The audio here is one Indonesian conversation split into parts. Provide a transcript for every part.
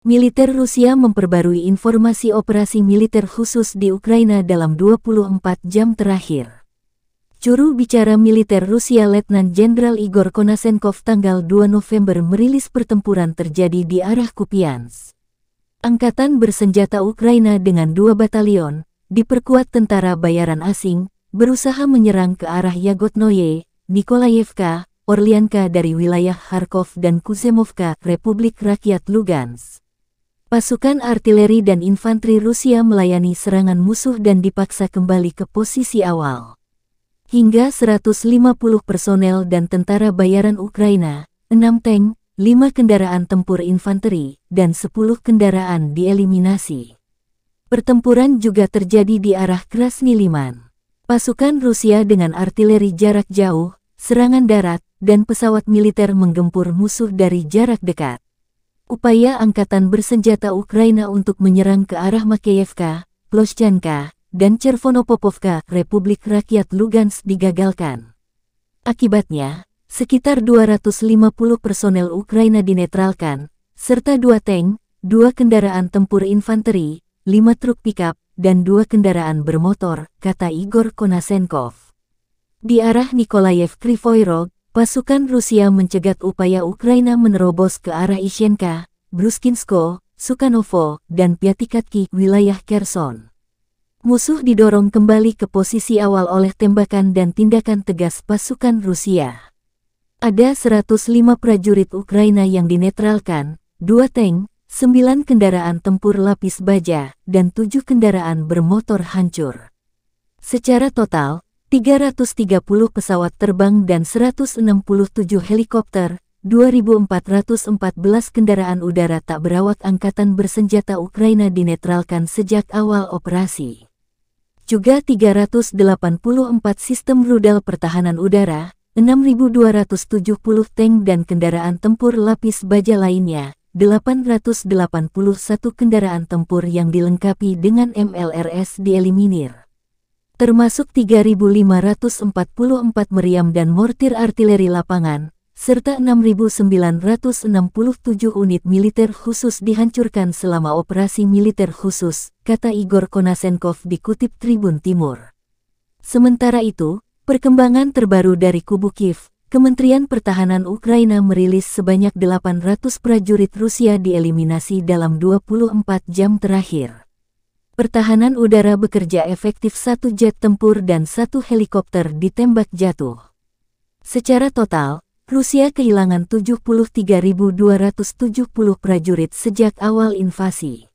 Militer Rusia memperbarui informasi operasi militer khusus di Ukraina dalam 24 jam terakhir. Juru bicara militer Rusia Letnan Jenderal Igor Konasenkov tanggal 2 November merilis pertempuran terjadi di arah Kupiansk. Angkatan bersenjata Ukraina dengan 2 batalion, diperkuat tentara bayaran asing, berusaha menyerang ke arah Yagodnoye, Nikolayevka, Orlianka dari wilayah Kharkov dan Kuzemovka, Republik Rakyat Lugansk. Pasukan artileri dan infanteri Rusia melayani serangan musuh dan dipaksa kembali ke posisi awal. Hingga 150 personel dan tentara bayaran Ukraina, 6 tank, 5 kendaraan tempur infanteri, dan 10 kendaraan dieliminasi. Pertempuran juga terjadi di arah Krasny Liman. Pasukan Rusia dengan artileri jarak jauh, serangan darat, dan pesawat militer menggempur musuh dari jarak dekat. Upaya angkatan bersenjata Ukraina untuk menyerang ke arah Makeyevka, Ploshchanka, dan Chervonopopovka, Republik Rakyat Lugansk digagalkan. Akibatnya, sekitar 250 personel Ukraina dinetralkan, serta 2 tank, 2 kendaraan tempur infanteri, 5 truk pickup, dan 2 kendaraan bermotor, kata Igor Konasenkov. Di arah Nikolayev Krivoy Rog, pasukan Rusia mencegat upaya Ukraina menerobos ke arah Ishenka, Bruskinsko, Sukanovo, dan Pyatikatki, wilayah Kherson. Musuh didorong kembali ke posisi awal oleh tembakan dan tindakan tegas pasukan Rusia. Ada 105 prajurit Ukraina yang dinetralkan, 2 tank, 9 kendaraan tempur lapis baja, dan 7 kendaraan bermotor hancur. Secara total, 330 pesawat terbang dan 167 helikopter, 2.414 kendaraan udara tak berawak angkatan bersenjata Ukraina dinetralkan sejak awal operasi. Juga 384 sistem rudal pertahanan udara, 6.270 tank dan kendaraan tempur lapis baja lainnya, 881 kendaraan tempur yang dilengkapi dengan MLRS dieliminir. Termasuk 3.544 meriam dan mortir artileri lapangan, serta 6.967 unit militer khusus dihancurkan selama operasi militer khusus, kata Igor Konasenkov dikutip Tribun Timur. Sementara itu, perkembangan terbaru dari kubu Kiev, Kementerian Pertahanan Ukraina merilis sebanyak 800 prajurit Rusia dieliminasi dalam 24 jam terakhir. Pertahanan udara bekerja efektif, 1 jet tempur dan 1 helikopter ditembak jatuh. Secara total, Rusia kehilangan 73.270 prajurit sejak awal invasi.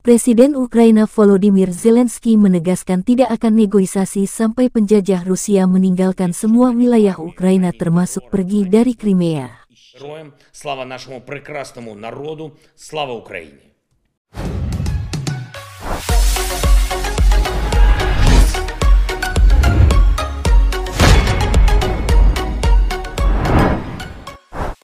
Presiden Ukraina Volodymyr Zelensky menegaskan tidak akan negosiasi sampai penjajah Rusia meninggalkan semua wilayah Ukraina termasuk pergi dari Crimea. Слава нашому прекрасному народу, слава Україні!